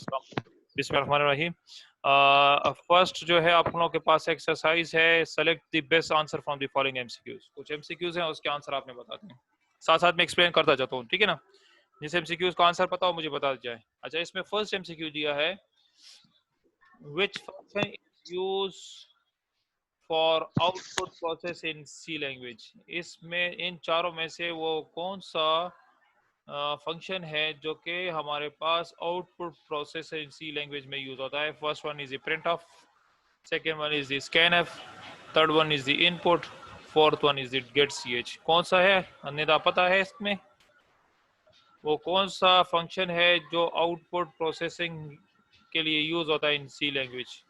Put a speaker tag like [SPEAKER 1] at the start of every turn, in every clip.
[SPEAKER 1] बिस्मिल्लाहिर्रहमानिर्रहीम। फर्स्ट जो है आप लोगों के पास एक्सरसाइज है, select the best answer from the following MCQs. कुछ एमसीक्यूज हैं, उसके आंसर आपने बता दें, साथ साथ में एक्सप्लेन करता जाता हूँ, ठीक है ना। जिस एमसीक्यूज का आंसर पता हो मुझे बता जाए। अच्छा, इसमें फर्स्ट एमसीक्यू दिया है, which function is use for output process in C language. इसमें इन चारों में से वो कौन सा फंक्शन है जो कि हमारे पास output process in C language में यूज होता है। First one is the print of, second one is the scan F, third one is the input, fourth one is the get C H. कौन सा है निदा, पता है इसमें वो कौन सा फंक्शन है जो आउटपुट प्रोसेसिंग के लिए यूज होता है इन सी लैंग्वेज?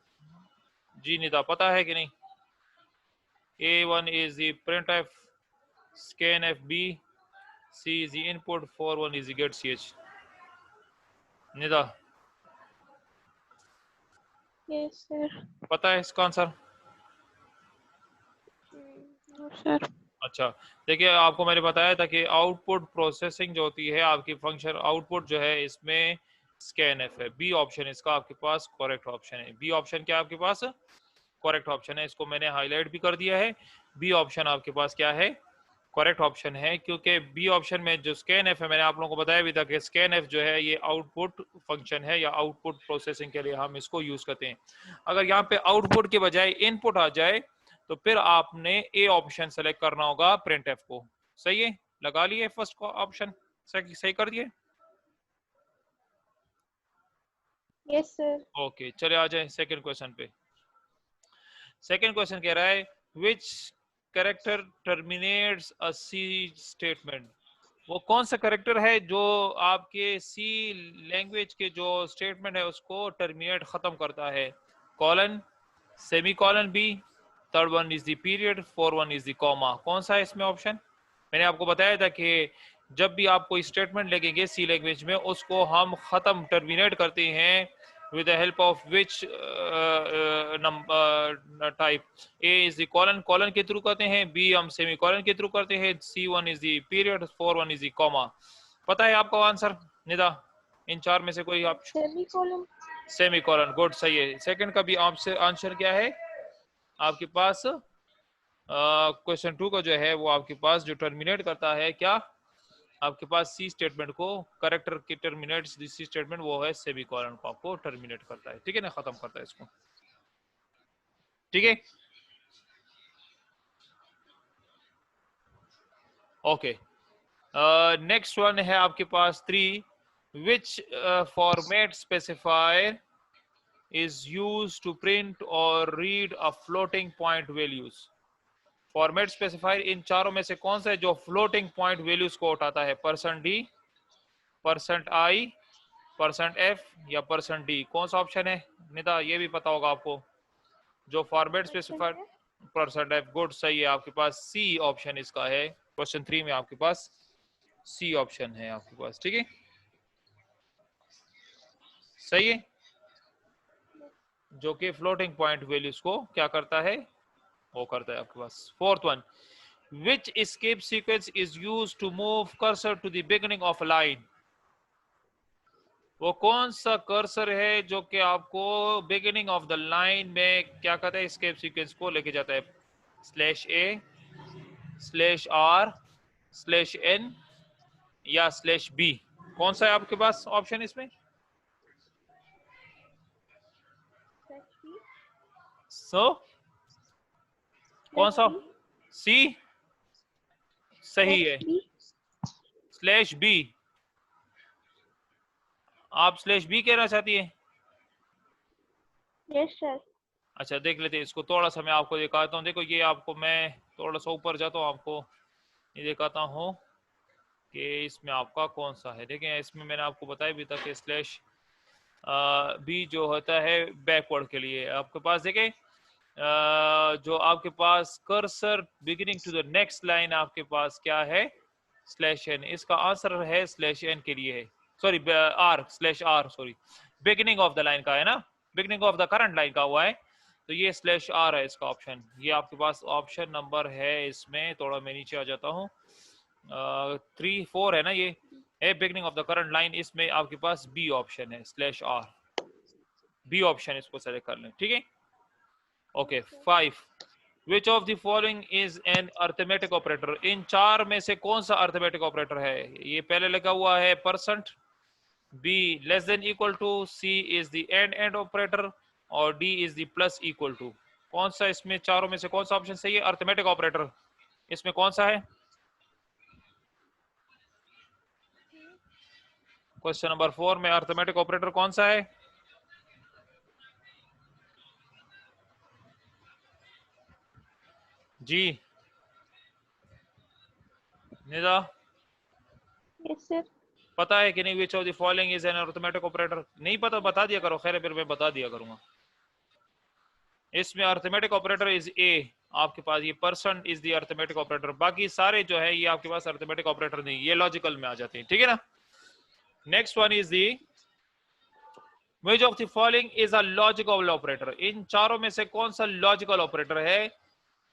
[SPEAKER 1] जी निदा, पता है कि नहीं? A1 is the printf, scanf B, C is the input, 4 1 is the get ch. Nida,
[SPEAKER 2] yes sir.
[SPEAKER 1] पता है इसका आंसर?
[SPEAKER 2] No sir.
[SPEAKER 1] अच्छा, देखिए आपको मैंने बताया था कि आउटपुट प्रोसेसिंग जो होती है आपकी फंक्शन आउटपुट जो है इसमें स्कैन एफ है। बी ऑप्शन इसका आपके पास करेक्ट ऑप्शन है। बी ऑप्शन क्या आपके पास करेक्ट ऑप्शन है, इसको मैंने हाईलाइट भी कर दिया है। बी ऑप्शन आपके पास क्या है, करेक्ट ऑप्शन है, क्योंकि बी ऑप्शन में जो स्कैन एफ है, मैंने आप लोगों को बताया भी था कि स्कैन एफ जो है ये आउटपुट फंक्शन है या आउटपुट प्रोसेसिंग के लिए हम इसको यूज करते हैं। अगर यहाँ पे आउटपुट के बजाय इनपुट आ जाए तो फिर आपने ए ऑप्शन सेलेक्ट करना होगा, प्रिंट एफ को। सही है, लगा लिए फर्स्ट को ऑप्शन, सही कर दिए।
[SPEAKER 2] Yes sir.
[SPEAKER 1] ओके, चले आ जाए सेकंड क्वेश्चन पे। सेकंड क्वेश्चन कह रहा है, which character terminates a C statement. वो कौन सा कैरेक्टर है जो आपके सी लैंग्वेज के जो स्टेटमेंट है उसको टर्मिनेट खत्म करता है? Colon, semicolon B, third one is the period, 4 1 is the comma. कौन सा है इसमें ऑप्शन? मैंने आपको बताया था कि जब भी आप कोई स्टेटमेंट लिखेंगे सी लैंग्वेज में उसको हम खत्म टर्मिनेट करते हैं with the help of which type. A is the colon, colon के थ्रू करते हैं, B हम सेमी कॉलन के थ्रू करते हैं, C1 is the period, 4 1 is the comma। पता है आपका आंसर निदा? इन चार में से कोई आप?
[SPEAKER 2] Semi colon.
[SPEAKER 1] Semi colon, good, सही है। सेकंड का भी आपसे आंसर क्या है आपके पास? क्वेश्चन 2 का जो है वो आपके पास जो टर्मिनेट करता है क्या आपके पास सी स्टेटमेंट को, करेक्टर की टर्मिनेट सी स्टेटमेंट वो है सेमी कॉलन को आपको टर्मिनेट करता है, ठीक है ना, खत्म करता है इसको, ठीक है। ओके, नेक्स्ट वन है आपके पास 3, which format specifier is used to print और read a floating point values. Format specifier इन चारों में से कौन सा है जो फ्लोटिंग पॉइंट वैल्यूज को उठाता है? %d, %i, %f या %d? कौन सा ऑप्शन है निदा? ये भी पता होगा आपको, जो फॉर्मेट स्पेसिफायर %f, गुड, सही है। आपके पास सी ऑप्शन इसका है, क्वेश्चन 3 में आपके पास सी ऑप्शन है आपके पास, ठीक है, सही है, जो कि फ्लोटिंग पॉइंट वैल्यूज को क्या करता है, वो करता है आपके पास। Fourth one, which escape sequence is used to move cursor to the beginning of a line। वो कौन सा कर्सर है जो कि आपको बिगिनिंग ऑफ द लाइन में क्या कहता है, एस्केप सीक्वेंस को लेके जाता है? /a, /r, /n या /b? कौन सा है आपके पास ऑप्शन इसमें? कौन सा? सी सही है, /b। आप /b कहना चाहती है?
[SPEAKER 2] Yes sir.
[SPEAKER 1] अच्छा, देख लेते हैं इसको, थोड़ा सा मैं आपको दिखाता हूँ। देखो ये आपको, मैं थोड़ा सा ऊपर जाता हूँ, आपको ये दिखाता हूँ कि इसमें आपका कौन सा है। देखें, इसमें मैंने आपको बताया भी था कि /b जो होता है बैकवर्ड के लिए आपके पास। देखें जो आपके पास cursor beginning to the next line आपके पास क्या है, /n। इसका आंसर है /n के लिए है, sorry r sorry, beginning of the line का है ना, beginning of the current line का हुआ है, तो ये /r है इसका ऑप्शन। ये आपके पास ऑप्शन नंबर है इसमें, थोड़ा मैं नीचे आ जाता हूँ, 3 4 है ना, ये है beginning of the current line, इसमें आपके पास बी ऑप्शन है /r, बी ऑप्शन इसको सेलेक्ट कर लें, ठीक है। Okay 5 which of the following is an arithmetic operator, इन चार में से कौन सा अर्थमेटिक ऑपरेटर है। ये पहले लगा हुआ है percent, B less than equal to, C is the and operator और D is the plus equal to. कौन सा इसमें चारों में से कौन सा ऑप्शन सही है अर्थमेटिक ऑपरेटर, इसमें कौन सा है। क्वेश्चन नंबर 4 में अर्थमेटिक ऑपरेटर कौन सा है। जी निदा
[SPEAKER 2] यस सर।
[SPEAKER 1] पता है कि नहीं, विच of the following is an arithmetic operator, नहीं पता बता दिया करो, खैर फिर मैं बता दिया करूंगा। इसमें अर्थमेटिक ऑपरेटर इज ए, आपके पास ये percent is the arithmetic operator, बाकी सारे जो है ये आपके पास अर्थमेटिक ऑपरेटर नहीं, ये लॉजिकल में आ जाते हैं, ठीक है ना। Next one is the which of the following is a logical operator, इन चारों में से कौन सा लॉजिकल ऑपरेटर है।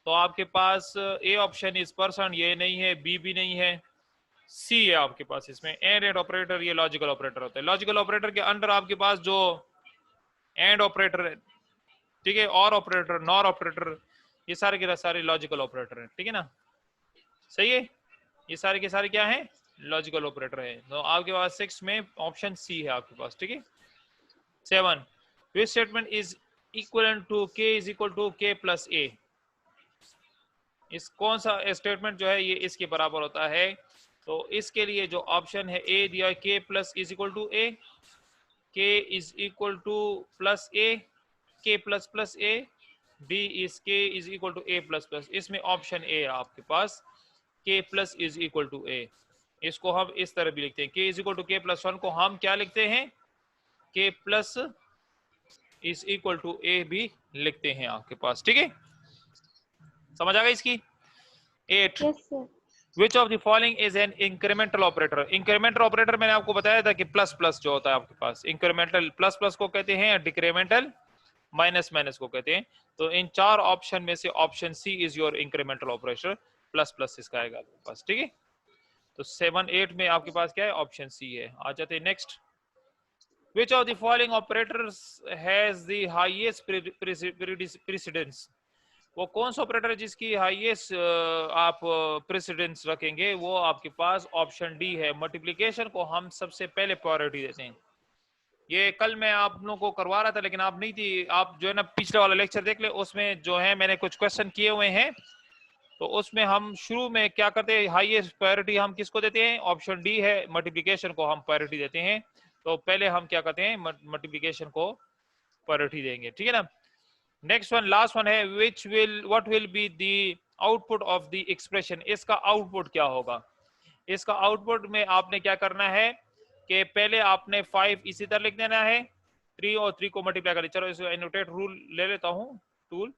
[SPEAKER 1] तो आपके पास ए ऑप्शन इज परसेंट, ये नहीं है, बी भी नहीं है, सी है आपके पास इसमें एंड ऑपरेटर, ये लॉजिकल ऑपरेटर होता है। लॉजिकल ऑपरेटर के अंडर आपके पास जो एंड ऑपरेटर है, ठीक है, और ऑपरेटर, नॉर ऑपरेटर, ये सारे के सारे लॉजिकल ऑपरेटर है, ठीक है ना, सही है। ये सारे के सारे क्या है, लॉजिकल ऑपरेटर है। तो आपके पास 6 में ऑप्शन सी है आपके पास, ठीक है। 7 which statement is equivalent to k is equal to k plus a, इस कौन सा स्टेटमेंट जो है ये इसके बराबर होता है। तो इसके लिए जो ऑप्शन है ए दिया, k plus is equal to A, k is equal to plus A, k plus plus A, D is k is equal to a plus plus, इसमें ऑप्शन ए है आपके पास k plus is equal to a। इसको हम इस तरह भी लिखते हैं, k is equal to k plus 1 को हम क्या लिखते हैं, k plus is equal to A भी लिखते हैं आपके पास, ठीक है, समझ आ गई इसकी। 8
[SPEAKER 2] yes sir.
[SPEAKER 1] Which of the following is N incremental operator, incremental operator मैंने आपको बताया था कि प्लस प्लस जो होता है आपके पास, इंक्रीमेंटल प्लस प्लस को कहते हैं, डिक्रीमेंटल माइनस माइनस को कहते हैं। तो इन चार ऑप्शन में से option C is your incremental operator, plus plus इसका आएगा आपके पास, ठीक है। तो 7 8 में आपके पास क्या है, ऑप्शन सी है। आ जाते हैं next, which of the following operators has the highest precedence, वो कौन सा ऑपरेटर है जिसकी हाईएस्ट आप प्रेसिडेंस रखेंगे, वो आपके पास ऑप्शन डी है, मल्टीप्लिकेशन को हम सबसे पहले प्रायोरिटी देते हैं। ये कल मैं आप लोगों को करवा रहा था लेकिन आप नहीं थी, आप जो है ना पिछले वाला लेक्चर देख ले, उसमें जो है मैंने कुछ क्वेश्चन किए हुए हैं। तो उसमें हम शुरू में क्या करते हैं, हाईएस्ट प्रायोरिटी हम किसको देते हैं, ऑप्शन डी है, मल्टीप्लिकेशन को हम प्रायोरिटी देते हैं। तो पहले हम क्या करते हैं, मल्टीप्लिकेशन को प्रायोरिटी देंगे, ठीक है ना। नेक्स्ट वन लास्ट वन है, what will be the output of the expression, इसका आउटपुट क्या होगा। इसका आउटपुट में आपने क्या करना है कि पहले आपने 5 इसी तरह लिख देना है, 3 और 3 को मल्टीप्लाई करें। चलो इसको एनोटेट रूल ले लेता हूँ टूल,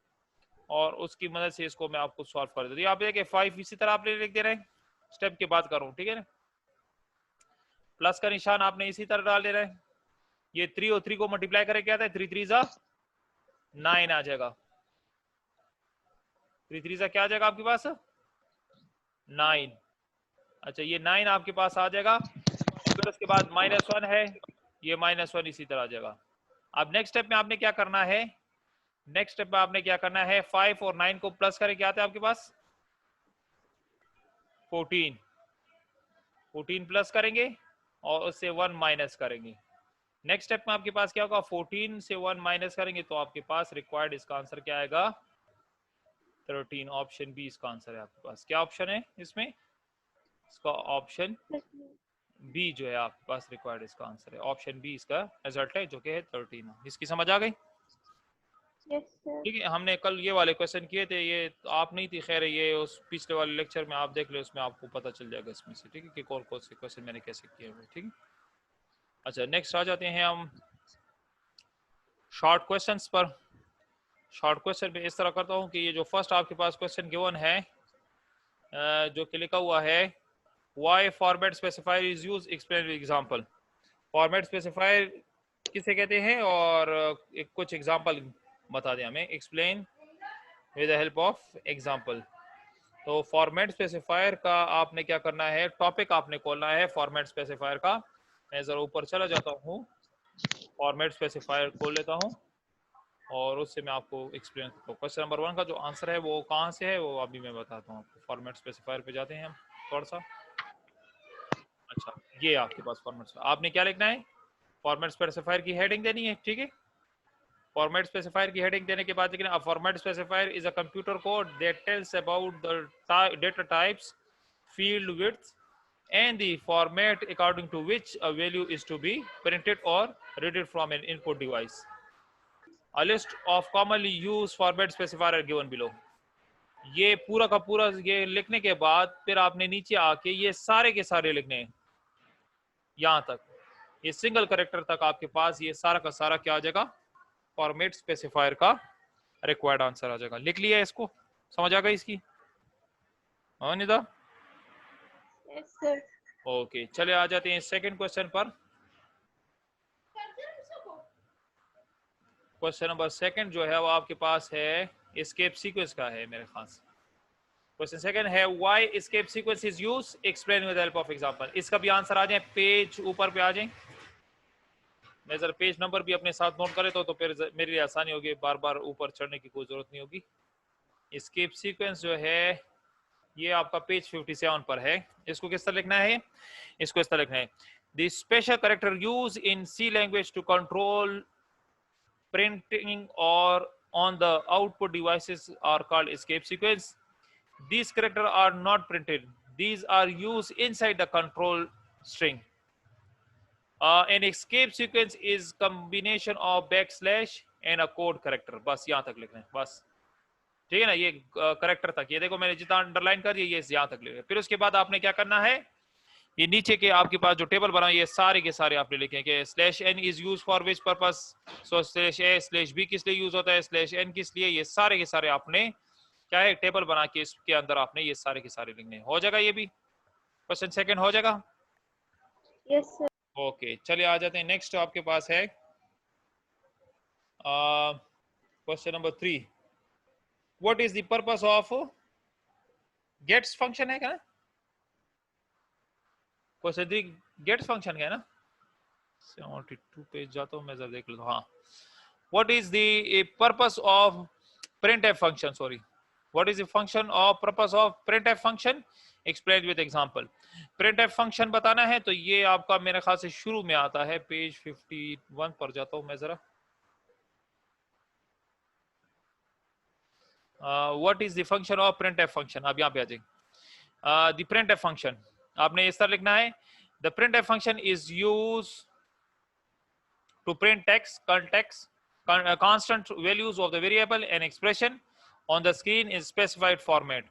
[SPEAKER 1] और उसकी मदद से इसको मैं आपको सॉल्व कर देता हूँ। आप देखिए 5 इसी तरह आपने लिख दे रहे हैं, स्टेप की बात कर रहा हूँ, ठीक है ना। प्लस का निशान आपने इसी तरह डाल दे रहे हैं, ये 3 और 3 को मल्टीप्लाई करें क्या आता है, 3 3 जा 9 आ जाएगा, 3 3 जा क्या आ जाएगा आपके पास 9। अच्छा ये 9 आपके पास आ जाएगा, फिर उसके बाद -1 है, ये -1 इसी तरह आ जाएगा। अब नेक्स्ट स्टेप में आपने क्या करना है, नेक्स्ट स्टेप में आपने क्या करना है, 5 और 9 को प्लस करें क्या आता है आपके पास 14, 14 प्लस करेंगे और उससे 1 माइनस करेंगे। नेक्स्ट स्टेप में आपके पास क्या होगा, 14 से 1 माइनस करेंगे तो आपके पास रिक्वायर्ड इसका आंसर क्या आएगा 13, ऑप्शन बी इसका आंसर है आपके पास। क्या ऑप्शन है इसमें, इसका ऑप्शन बी जो है आपके पास रिक्वायर्ड इसका आंसर है, ऑप्शन बी इसका रिजल्ट है जो कि है 13। इसकी समझ आ गई,
[SPEAKER 2] यस सर।
[SPEAKER 1] ठीक है। हमने कल ये वाले क्वेश्चन किए थे, ये आप नहीं थी, खैर ये उस पिछले वाले लेक्चर में आप देख ले, उसमें आपको पता चल जाएगा इसमें से, ठीक है, कि कौन कौन से क्वेश्चन मैंने कैसे किए हुए, ठीक है। अच्छा नेक्स्ट आ जाते हैं हम शॉर्ट क्वेश्चंस पर। शॉर्ट क्वेश्चन में इस तरह करता हूँ कि ये जो फर्स्ट आपके पास क्वेश्चन गिवन है, जो कि लिखा हुआ है why format specifier is use, explain with example. Format specifier किसे कहते हैं और एक कुछ एग्जांपल बता दें हमें, explain with the help of example. तो फॉर्मेट स्पेसिफायर का आपने क्या करना है, टॉपिक आपने खोलना है फॉर्मेट स्पेसिफायर का। मैं जरा ऊपर चला जाता हूँ, फॉर्मेट स्पेसिफायर खोल लेता हूँ और उससे मैं आपको एक्सप्लेन करता हूँ। क्वेश्चन नंबर 1 का जो आंसर है वो कहाँ से है वो अभी मैं बताता हूँ आपको। फॉर्मेट स्पेसिफायर पे जाते हैं हम थोड़ा सा। अच्छा, ये आपके पास फॉर्मेट, आपने क्या लिखना है, फॉर्मेट स्पेसिफायर की हेडिंग देनी है, ठीक है। फॉर्मेट स्पेसिफायर की हेडिंग देने के बाद लेकिन format specifier is a computer code that tells about the data types, field width and the format according to which a value is to be printed or read it from an input device. A list of commonly used format specifier are given below. ये पूरा का पूरा ये लिखने के बाद फिर आपने नीचे आके ये सारे के सारे लिखने हैं, यहाँ तक ये सिंगल करेक्टर तक आपके पास ये सारा का सारा क्या आ जाएगा, फॉर्मेट स्पेसिफायर का रिक्वायर्ड आंसर आ जाएगा। लिख लिया इसको, समझ आ गई इसकी? हाँ निदा?
[SPEAKER 2] Yes, sir.
[SPEAKER 1] ओके, चले आ जाते हैं सेकंड क्वेश्चन पर। क्वेश्चन नंबर सेकंड जो है वो आपके पास है एस्केप सीक्वेंस का है मेरे ख्याल से। क्वेश्चन सेकंड है why escape sequence is use, explain with help of example. इसका भी आंसर आ जाए, पेज ऊपर पे आ जाए, मैं जरा पेज नंबर भी अपने साथ नोट करे तो फिर मेरे लिए आसानी होगी, बार बार ऊपर चढ़ने की कोई जरूरत नहीं होगी। एस्केप सीक्वेंस जो है ये आपका पेज 57 पर है। इसको किस तरह लिखना है, इसको इस तरह लिखना है, the special character use in C language to control printing or on the output devices are called escape sequence. These characters are not printed, these are used inside the control string. An escape sequence is combination of backslash and a code character. बस यहाँ तक लिखना है बस, ठीक है ना, ये करेक्टर तक, ये देखो मैंने जितना अंडरलाइन कर दिया ये यहाँ तक लिखना है। फिर उसके बाद आपने क्या करना है, ये नीचे के आपके पास जो टेबल बना ये सारे के सारे आपने लिखे कि slash n is use for which purpose, so slash a slash b किस लिए यूज होता है, स्लैश एन किस लिए, ये सारे के सारे आपने क्या है टेबल बना के इसके अंदर आपने ये सारे के सारे लिखने। हो जाएगा ये भी, क्वेश्चन सेकंड हो जाएगा?
[SPEAKER 2] Yes, sir.
[SPEAKER 1] ओके, चलिए आ जाते हैं नेक्स्ट आपके पास है question number 3, what is the purpose of gets function है क्या ना, क्वेश्चन 3 गेट्स फंक्शन का है ना, 72 पेज जाता हूं मैं जरा देख लेता हूं। हाँ, what is the purpose of printf function, sorry, what is the function of purpose of printf function, explain with example। printf function बताना है तो ये आपका मेरे ख्याल से शुरू में आता है, पेज 51 पर जाता हूं मैं जरा। what is the function of printf function, अब यहाँ पे आ जाएंगे। the printf function आपने इस तरह लिखना है, the printf function is used to print text, context, constant values of the variable and expression on the screen in specified format.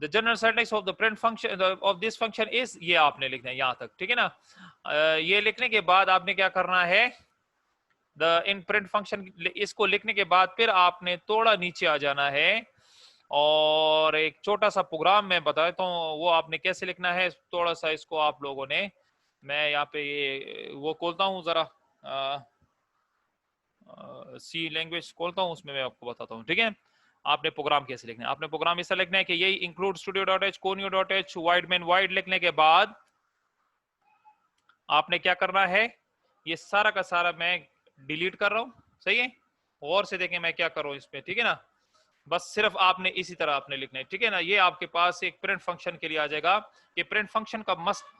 [SPEAKER 1] The general syntax of the print function of this function is, ये आपने लिखना है यहाँ तक, ठीक है ना। ये लिखने के बाद आपने क्या करना है, the in print function, इसको लिखने के बाद फिर आपने थोड़ा नीचे आ जाना है और एक छोटा सा प्रोग्राम मैं बताता हूँ वो आपने कैसे लिखना है। थोड़ा सा इसको आप लोगों ने, मैं यहाँ पे ये वो खोलता हूँ जरा, सी लैंग्वेज खोलता हूँ उसमें मैं आपको बताता हूँ, ठीक है। आपने प्रोग्राम कैसे लिखना है, आपने प्रोग्राम ऐसा लिखना है कि यही इंक्लूड studio.h conio.h वाइडमैन वाइड लिखने के बाद आपने क्या करना है, ये सारा का सारा मैं डिलीट कर रहा हूँ, सही है, और से देखें मैं क्या कर रहा हूँ इसमें, ठीक है ना। बस सिर्फ आपने इसी तरह आपने लिखना है, ठीक है ना। ये आपके पास एक प्रिंट फंक्शन के लिए आ जाएगा कि प्रिंट फंक्शन का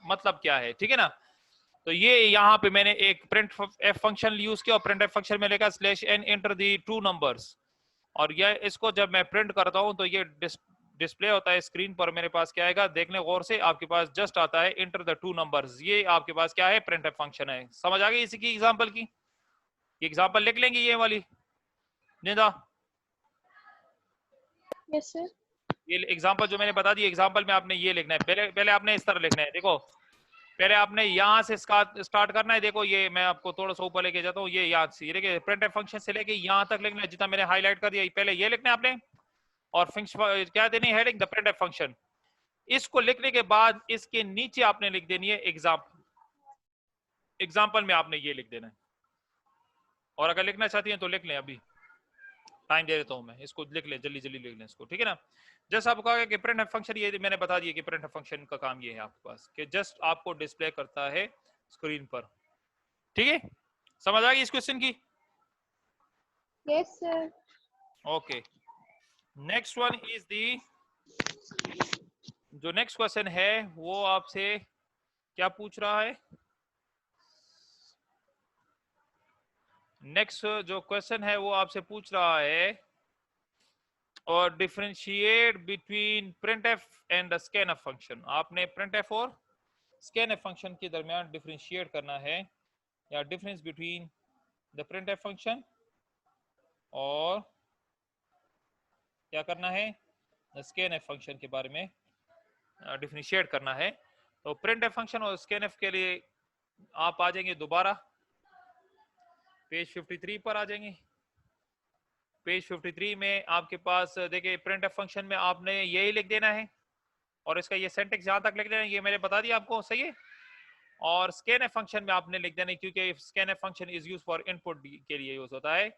[SPEAKER 1] मतलब क्या है, ठीक है ना। तो ये यहाँ पे मैंने एक प्रिंट एफ फंक्शन यूज किया और प्रिंट एफ फंक्शन में लिखा slash n enter the 2 numbers, और ये इसको जब मैं प्रिंट करता हूँ तो ये डिस्प्ले होता है स्क्रीन पर, मेरे पास क्या आएगा देखने गौर से, आपके पास जस्ट आता है एंटर द 2 नंबर्स, ये आपके पास क्या है प्रिंट एफ फंक्शन है। समझ आ गई इसी की एग्जांपल की, एग्जांपल लिख लेंगे ये वाली निदा।
[SPEAKER 2] Yes, sir.
[SPEAKER 1] ये एग्जांपल जो मैंने बता दी, एग्जांपल में आपने ये लिखना है, पहले आपने इस तरह लिखना है, देखो पहले आपने यहाँ से स्टार्ट करना है। देखो ये मैं आपको थोड़ा सा ऊपर लेके जाता हूँ, ये याद से देखिए प्रिंट फंक्शन से लेके यहाँ तक लिखना है जितना मैंने हाईलाइट कर दिया, पहले ये लिखना है आपने, और क्या देनी हेडिंग द प्रिंट फंक्शन। इसको लिखने के बाद इसके नीचे आपने लिख देनी है एग्जाम्पल, एग्जाम्पल में आपने ये लिख देना है, और अगर लिखना चाहती हैं तो लिख लें, अभी टाइम दे देता हूं मैं, इसको लिख लें, जल्दी जल्दी लिख लें इसको, ठीक है ना। जस्ट आपको कहा कि प्रिंट फंक्शन, ये मैंने बता दिया कि प्रिंट फंक्शन का काम ये है आपके पास कि जस्ट आपको डिस्प्ले करता है स्क्रीन पर, ठीक है। समझ आ गई इस क्वेश्चन की?
[SPEAKER 2] Yes, sir.
[SPEAKER 1] Okay, next one is the, जो नेक्स्ट क्वेश्चन है वो आपसे क्या पूछ रहा है? नेक्स्ट जो क्वेश्चन है वो आपसे पूछ रहा है और differentiate between printf and scanf function. आपने printf और scanf फंक्शन के दरमियान डिफरेंशिएट करना है, या difference between the printf function और क्या करना है, scanf फंक्शन के बारे में डिफरेंशिएट करना है। तो printf फंक्शन और scanf के लिए आप आ जाएंगे दोबारा पेज 53 पर आ जाएंगे। पेज 53 में आपके पास देखिए printf फंक्शन में आपने यही लिख देना है और इसका ये सिंटैक्स जहां तक लिख देना है ये मैंने बता दिया आपको, सही है। और scanf फंक्शन में आपने लिख देना है, क्योंकि scanf function is use for input के लिए यूज होता है।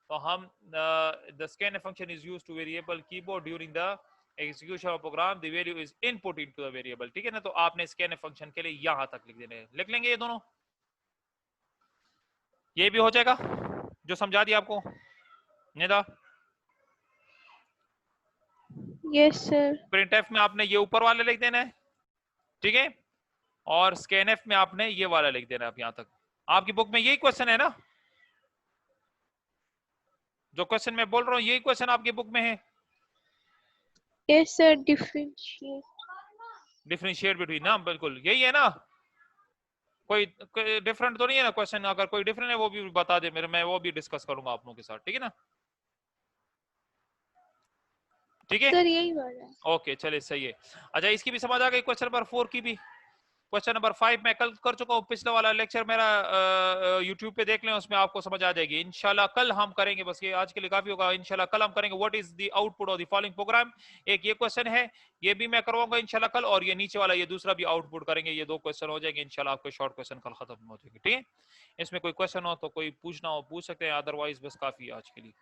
[SPEAKER 1] तो हम the scanf function is use to variable keyboard during the execution of program, the value is input into the variable, ठीक है ना। तो आपने scanf फंक्शन के लिए यहां तक लिख देना है, लिख लेंगे ये दोनों, ये भी हो जाएगा जो समझा दिया आपको निदा।
[SPEAKER 2] Yes, sir.
[SPEAKER 1] printf में आपने ये ऊपर वाले लिख देना है, ठीक है, और scanf में आपने ये वाला लिख देना है। अब यहां तक आपकी बुक में यही क्वेश्चन है ना, जो क्वेश्चन मैं बोल रहा हूँ यही क्वेश्चन आपकी बुक में है।
[SPEAKER 2] Yes, sir. Differentiate.
[SPEAKER 1] Differentiate between ना, बिल्कुल यही है ना, कोई डिफरेंट तो नहीं है ना क्वेश्चन? अगर कोई डिफरेंट है वो भी बता दे मेरे, मैं वो भी डिस्कस करूंगा आप लोगों के साथ, ठीक है ना, ठीक है।
[SPEAKER 2] Sir, यही वाला है।
[SPEAKER 1] ओके चलिए सही है। अच्छा इसकी भी समझ आ गई, क्वेश्चन नंबर 4 की भी। क्वेश्चन नंबर 5 मैं कल कर चुका हूँ, पिछला वाला लेक्चर मेरा यूट्यूब पे देख लें, उसमें आपको समझ आ जाएगी इंशाल्लाह। कल हम करेंगे, बस ये आज के लिए काफी होगा, इंशाल्लाह कल हम करेंगे what is the output of the following programme. एक ये क्वेश्चन है, ये भी मैं करवाऊंगा इंशाल्लाह कल, और ये नीचे वाला ये दूसरा भी आउटपुट करेंगे। ये 2 क्वेश्चन हो जाएंगे इंशाल्लाह, आपके शॉर्ट क्वेश्चन कल खत्म हो जाएंगे, ठीक है। इसमें कोई क्वेश्चन हो तो कोई पूछना हो पूछ सकते हैं, अदरवाइज बस काफी है आज के लिए।